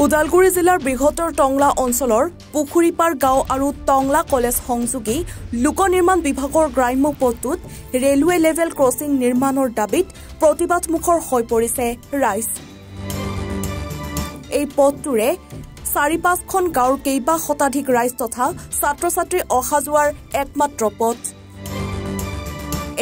ওদালগুৰি জিলাৰ বৃহত্তৰ টংলা অঞ্চলৰ পুখুৰীপাৰ গাঁও আৰু টংলা কলেজ সংযোগী লোক নিৰ্মাণ বিভাগৰ গ্ৰাম্য পথটোত ৰেলৱে লেভেল ক্ৰছিং নিৰ্মাণৰ দাবীত প্ৰতিবাদমুখৰ হৈ পৰিছে ৰাইজ। এই পথটোৰে ৪-৫খন গাঁৱৰ কেইবা শতাধিক ৰাইজ তথা ছাত্ৰ-ছাত্ৰীৰ অহা যোৱাৰ একমাত্ৰ পথ।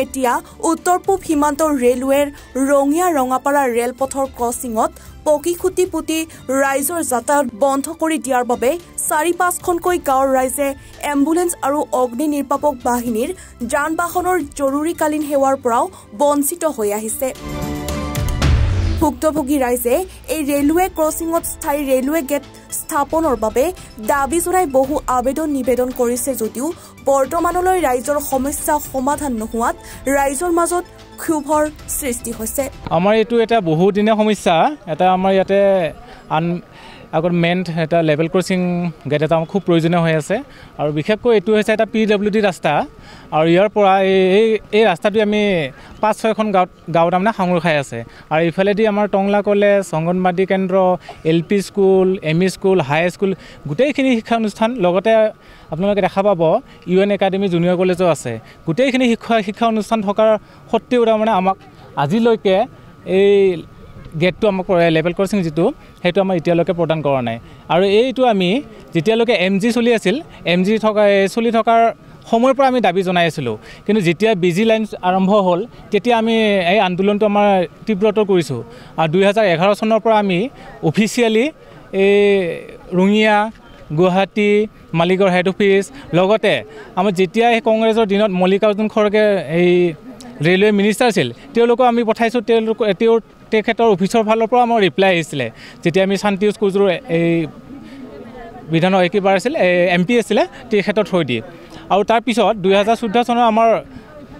এতিয়া উত্তৰ পূব সীমান্তৰ ৰেলৱেৰ ৰঙিয়া ৰঙাপাৰা ৰেলপথৰ ক্ৰছিঙত পকী খুঁটি পুতি ৰাইজৰ যাতায়াত বন্ধ কৰি দিয়াৰ বাবে ৪-৫খনকৈ গাঁৱৰ ৰাইজে এম্বুলেন্স আৰু অগ্নি নিৰ্বাপক বাহিনীৰ যান বাহনৰ জৰুৰীকালীন সেৱাৰ পৰাও বঞ্চিত হৈ আহিছে। ভুক্তভোগী ৰাইজে এই ৰেলৱে ক্ৰছিঙত স্থায়ী ৰেলৱে গেট স্থাপনৰ বাবে দাবী জনাই বহু আবেদন নিবেদন কৰিছে যদিও বৰ্তমানলৈ ৰাইজৰ সমস্যা সমাধান নোহোৱাত ৰাইজৰ মাজত ক্ষোভৰ সৃষ্টি হৈছে। আমাৰ এইটো এটা বহুদিনীয়া সমস্যা। এটা আমাৰ ইয়াতে আগত মেইন এটা লেভেল ক্ৰছিং গেট এটা খুব প্ৰয়োজনীয় হৈ আছে আৰু বিশেষকৈ এইটো হৈছে এটা PWD ৰাস্তা আৰু ইয়াৰ পৰা এই ৰাস্তাটো আমি ৫-৬খন গাঁৱত তাৰমানে সাঙুৰ খাই আছে আৰু ইফালেদি আমাৰ টংলা কলেজ, অংগনবাদী কেন্দ্ৰ, LP স্কুল, ME স্কুল, হাই স্কুল গোটেইখিনি শিক্ষা অনুষ্ঠান, লগতে আপোনালোকে দেখা পাব UN একাডেমি জুনিয়ৰ কলেজো আছে। গোটেইখিনি শিক্ষা অনুষ্ঠান থকাৰ সত্ত্বেও তাৰমানে আমাক আজিলৈকে এই গেটটো আমাক লেভেল ক্ৰছিং যিটো সেইটো আমাৰ এতিয়ালৈকে প্ৰদান কৰা নাই। আৰু এইটো আমি যেতিয়ালৈকে MG চলি আছিল, MG চলি থকাৰ সময়ৰ পৰা আমি দাবী জনাই আছিলোঁ, কিন্তু যেতিয়া BG লাইন আৰম্ভ হ'ল তেতিয়া আমি এই আন্দোলনটো আমাৰ তীব্ৰতৰ কৰিছোঁ। আৰু 2011 চনৰ পৰা আমি অফিচিয়েলি এই ৰঙিয়া, গুৱাহাটী, মালিগাঁৱৰ হেড অফিচ, লগতে আমাৰ যেতিয়া এই কংগ্ৰেছৰ দিনত মল্লিকাৰ্জুন খৰগে এই ৰেলৱে মিনিষ্টাৰ আছিল তেওঁলোকক আমি পঠাইছোঁ। তেখেতৰ অফিচৰ ফালৰ পৰা আমাৰ ৰিপ্লাই আহিছিলে যেতিয়া আমি শান্তি স্কুলযোৰ এই বিধানৰ একেবাৰ আছিল MP আছিলে তেখেতৰ থৈ দিয়ে। আৰু তাৰপিছত 2014 চনৰ আমাৰ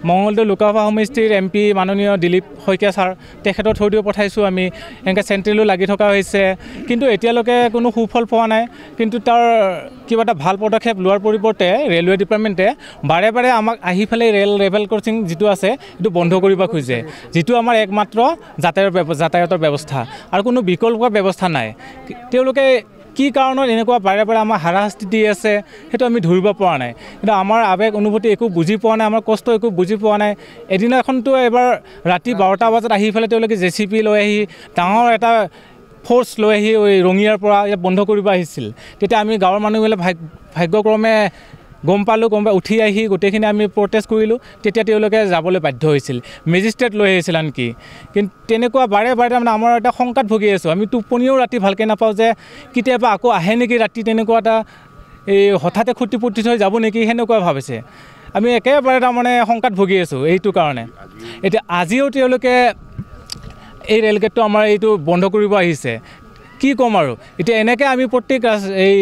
মঙলদৈ লোকসভা সমষ্টিৰ MP মাননীয় দিলীপ শইকীয়া ছাৰ তেখেতৰ থৈ দিও পঠাইছোঁ আমি। এনেকৈ চেণ্ট্ৰেলো লাগি থকা হৈছে, কিন্তু এতিয়ালৈকে কোনো সুফল পোৱা নাই। কিন্তু তাৰ কিবা এটা ভাল পদক্ষেপ লোৱাৰ পৰিৱৰ্তে ৰেলৱে ডিপাৰ্টমেণ্টে বাৰে বাৰে আমাক আহি পেলাই লেভেল ক্ৰছিং যিটো আছে সেইটো বন্ধ কৰিব খোজে, যিটো আমাৰ একমাত্ৰ যাতায়াতৰ ব্যৱস্থা আৰু কোনো বিকল্প ব্যৱস্থা নাই। তেওঁলোকে কি কাৰণত এনেকুৱা বাৰে বাৰে আমাৰ হাৰাশাস্তি দি আছে সেইটো আমি ধৰিব পৰা নাই। কিন্তু আমাৰ আৱেগ অনুভূতি একো বুজি পোৱা নাই, আমাৰ কষ্ট একো বুজি পোৱা নাই। এদিনাখনতো এবাৰ ৰাতি 12টা বজাত আহি পেলাই তেওঁলোকে JCB লৈ আহি ডাঙৰ এটা ফ'ৰ্চ লৈ আহি ৰঙিয়াৰ পৰা ইয়াত বন্ধ কৰিব আহিছিল। তেতিয়া আমি গাঁৱৰ মানুহবিলাক ভাগ্যক্ৰমে গম পাই উঠি আহি গোটেইখিনি আমি প্ৰটেষ্ট কৰিলোঁ। তেতিয়া তেওঁলোকে যাবলৈ বাধ্য হৈছিল, মেজিষ্ট্ৰেট লৈ আহিছিল আনকি। কিন্তু তেনেকুৱা বাৰে বাৰে তাৰমানে আমাৰ এটা শংকাত ভুগি আছোঁ। আমি টোপনিও ৰাতি ভালকৈ নাপাওঁ যে কেতিয়াবা আকৌ আহে নেকি ৰাতি, তেনেকুৱা এটা এই হঠাতে খুটি পুতি থৈ যাব নেকি সেনেকুৱা ভাবিছে। আমি একেবাৰে তাৰমানে শংকাত ভুগি আছোঁ এইটো কাৰণে। এতিয়া আজিও তেওঁলোকে এই ৰেলগেটটো আমাৰ এইটো বন্ধ কৰিব আহিছে। কি ক'ম আৰু এতিয়া এনেকৈ আমি প্ৰত্যেক এই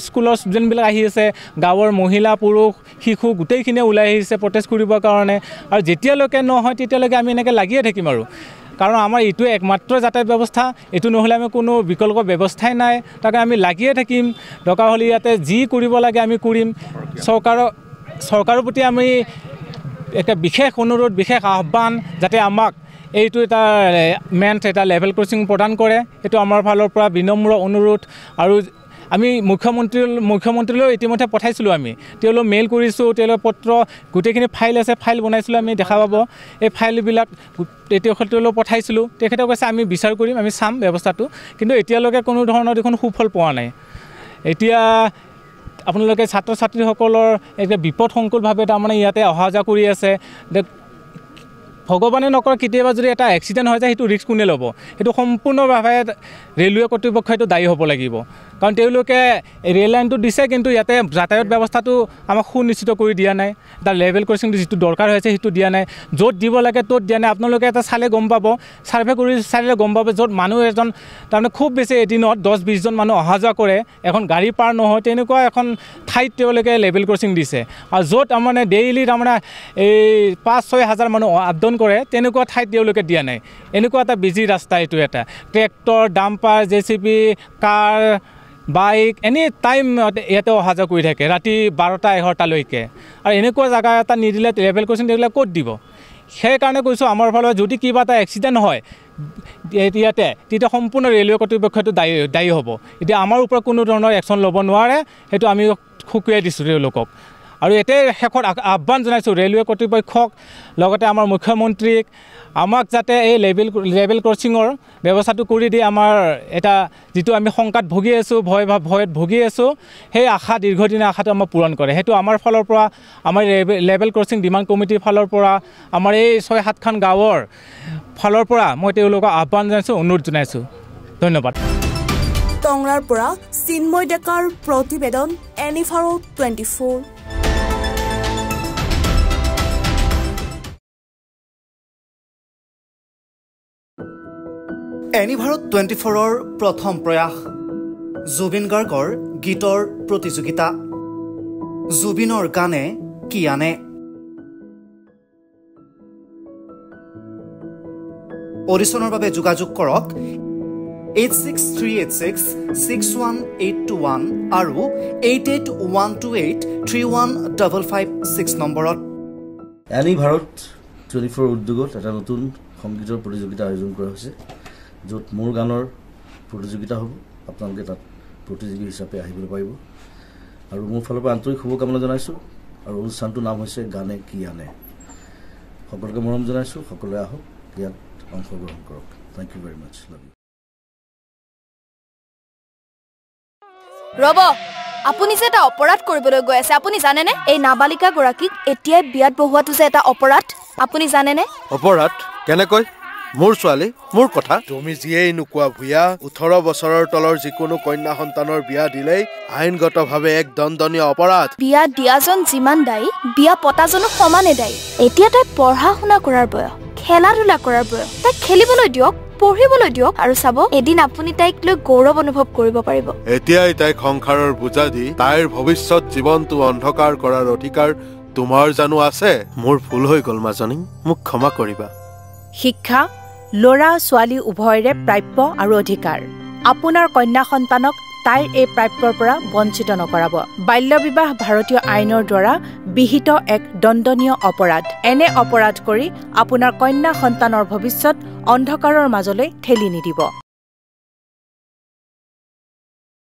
স্কুলৰ ষ্টুডেণ্টবিলাক আহি আছে, গাঁৱৰ মহিলা পুৰুষ শিশু গোটেইখিনিয়ে ওলাই আহিছে প্ৰটেষ্ট কৰিবৰ কাৰণে। আৰু যেতিয়ালৈকে নহয় তেতিয়ালৈকে আমি এনেকৈ লাগিয়ে থাকিম আৰু, কাৰণ আমাৰ এইটোৱে একমাত্ৰ যাতায়াত ব্যৱস্থা। এইটো নহ'লে আমি কোনো বিকল্প ব্যৱস্থাই নাই, তাকে আমি লাগিয়ে থাকিম। দৰকাৰ হ'লে ইয়াতে যি কৰিব লাগে আমি কৰিম। চৰকাৰৰ প্ৰতি আমি এটা বিশেষ অনুৰোধ, বিশেষ আহ্বান যাতে আমাক এইটো এটা এটা লেভেল ক্ৰছিং প্ৰদান কৰে, সেইটো আমাৰ ফালৰ পৰা বিনম্ৰ অনুৰোধ। আৰু আমি মুখ্যমন্ত্ৰীলৈ ইতিমধ্যে পঠাইছিলোঁ, আমি তেওঁলোক মেইল কৰিছোঁ, তেওঁলোকৰ পত্ৰ গোটেইখিনি ফাইল আছে, ফাইল বনাইছিলোঁ, আমি দেখা পাব এই ফাইলবিলাক তেখেতলৈ পঠাইছিলোঁ। তেখেতে কৈছে আমি বিচাৰ কৰিম, আমি চাম ব্যৱস্থাটো, কিন্তু এতিয়ালৈকে কোনো ধৰণৰ দেখোন সুফল পোৱা নাই। এতিয়া আপোনালোকে ছাত্ৰ ছাত্ৰীসকলৰ এতিয়া বিপদসংকুলভাৱে তাৰমানে ইয়াতে অহা যোৱা কৰি আছে। ভগৱানে নকৰে কেতিয়াবা যদি এটা এক্সিডেণ্ট হৈ যায় সেইটো ৰিস্ক কোনে ল'ব? সেইটো সম্পূৰ্ণভাৱে ৰেলৱে কৰ্তৃপক্ষ সেইটো দায়ী হ'ব লাগিব, কাৰণ তেওঁলোকে ৰেল লাইনটো দিছে কিন্তু ইয়াতে যাতায়াত ব্যৱস্থাটো আমাক সুনিশ্চিত কৰি দিয়া নাই। তাৰ লেভেল ক্ৰছিংটো যিটো দৰকাৰ হৈছে সেইটো দিয়া নাই, য'ত দিব লাগে ত'ত দিয়া নাই। আপোনালোকে এটা চালে গম পাব, ছাৰ্ভে কৰি চালে গম পাব, য'ত মানুহ এজন তাৰমানে খুব বেছি এদিনত 10-20 জন মানুহ অহা যোৱা কৰে, এখন গাড়ী পাৰ নহয়, তেনেকুৱা এখন ঠাইত তেওঁলোকে লেভেল ক্ৰছিং দিছে। আৰু য'ত তাৰমানে ডেইলি তাৰমানে এই 5-6 হাজাৰ মানুহ আপডাউন কৰে তেনেকুৱা ঠাইত তেওঁলোকে দিয়া নাই। এনেকুৱা এটা বিজি ৰাস্তা এইটো, এটা ট্ৰেক্টৰ, ডাম্পাৰ, JCB, কাৰ, বাইক এনি টাইম ইয়াতে অহা যোৱা কৰি থাকে ৰাতি 12টা-11টালৈকে। আৰু এনেকুৱা জেগা এটা নিদিলে লেভেল ক্ৰছিং এইবিলাক ক'ত দিব? সেইকাৰণে কৈছোঁ আমাৰ ফালে যদি কিবা এটা এক্সিডেণ্ট হয় ইয়াতে তেতিয়া সম্পূৰ্ণ ৰেলৱে কৰ্তৃপক্ষটো দায়ী হ'ব। এতিয়া আমাৰ ওপৰত কোনো ধৰণৰ একশ্যন ল'ব নোৱাৰে, সেইটো আমি সুকুৱাই দিছোঁ তেওঁলোকক। আৰু এতিয়াই শেষত আহ্বান জনাইছোঁ ৰেলৱে কৰ্তৃপক্ষক, লগতে আমাৰ মুখ্যমন্ত্ৰীক, আমাক যাতে এই লেভেল ক্ৰচিঙৰ ব্যৱস্থাটো কৰি দি আমাৰ এটা যিটো আমি শংকাত ভুগি আছোঁ, ভয়ত ভুগি আছোঁ, সেই আশা দীৰ্ঘদিনীয়া আশাটো আমাক পূৰণ কৰে। সেইটো আমাৰ ফালৰ পৰা, আমাৰ লেভেল ক্ৰচিং ডিমাণ্ড কমিটিৰ ফালৰ পৰা, আমাৰ এই 6-7খন গাঁৱৰ ফালৰ পৰা মই তেওঁলোকক আহ্বান জনাইছোঁ, অনুৰোধ জনাইছোঁ। ধন্যবাদ। টংৰাৰ পৰা চিন্ময় ডেকাৰ প্ৰতিবেদন, এনিভাৰো 24। এনিভাৰত 24ৰ প্ৰথম প্ৰয়াস, জুবিন গাৰ্গৰ গীতৰ প্ৰতিযোগিতা। জুবিনৰ গানে কি আনে? অডিশ্যনৰ বাবে যোগাযোগ কৰক 8638661821 আৰু 8812831556 নম্বৰত। এনিভাৰত 24 উদ্যোগত এটা নতুন সংগীতৰ প্ৰতিযোগিতা আয়োজন কৰা হৈছে, য'ত মোৰ গানৰ প্ৰতিযোগিতা হ'ব। আপোনালোকে তাত প্ৰতিযোগী হিচাপে আহিবলৈ পাৰিব আৰু মোৰ ফালৰ পৰা আন্তৰিক শুভকামনা জনাইছোঁ। আৰু অনুষ্ঠানটোৰ নাম হৈছে গানে কি আনে। সকলোকে মৰম জনাইছোঁ, সকলোৱে আহক, ইয়াত অংশগ্ৰহণ কৰক। Thank you very much. Love you. ৰব, আপুনি যে এটা অপৰাধ কৰিবলৈ গৈ আছে, আপুনি জানেনে? এই নাবালিকা গৰাকীক এতিয়াই বিয়াত বহোৱাটো যে এটা অপৰাধ, আপুনি জানেনে? অপৰাধ কেনেকৈ? মোৰ ছোৱালী, মোৰ কথা। তুমি যিয়েই নোকোৱা ভূঞা, 18 বছৰৰ তলৰ যিকোনো কন্যা সন্তানৰ বিয়া দিলেই আইনগতভাৱে এক দণ্ডনীয় অপৰাধ। বিয়া দিয়াজন যিমান দায়ী, বিয়া পতাজনো সমানে দায়ী। এতিয়া তাই পঢ়া শুনা কৰাৰ বয়স, খেলা ধূলা কৰাৰ বয়স। তাইক খেলিবলৈ দিয়ক, পঢ়িবলৈ দিয়ক, আৰু চাব এদিন আপুনি তাইক লৈ গৌৰৱ অনুভৱ কৰিব পাৰিব। এতিয়াই তাইক সংসাৰৰ বোজা দি তাইৰ ভৱিষ্যত জীৱনটো অন্ধকাৰ কৰাৰ অধিকাৰ তোমাৰ জানো আছে? মোৰ ভুল হৈ গ'ল মাজনী, মোক ক্ষমা কৰিবা। শিক্ষা ল'ৰা ছোৱালী উভয়ৰে প্ৰাপ্য আৰু অধিকাৰ। আপোনাৰ কন্যা সন্তানক তাইৰ এই প্ৰাপ্যৰ পৰা বঞ্চিত নকৰাব। বাল্য বিবাহ ভাৰতীয় আইনৰ দ্বাৰা বিহিত এক দণ্ডনীয় অপৰাধ। এনে অপৰাধ কৰি আপোনাৰ কন্যা সন্তানৰ ভৱিষ্যত অন্ধকাৰৰ মাজলৈ ঠেলি নিদিব।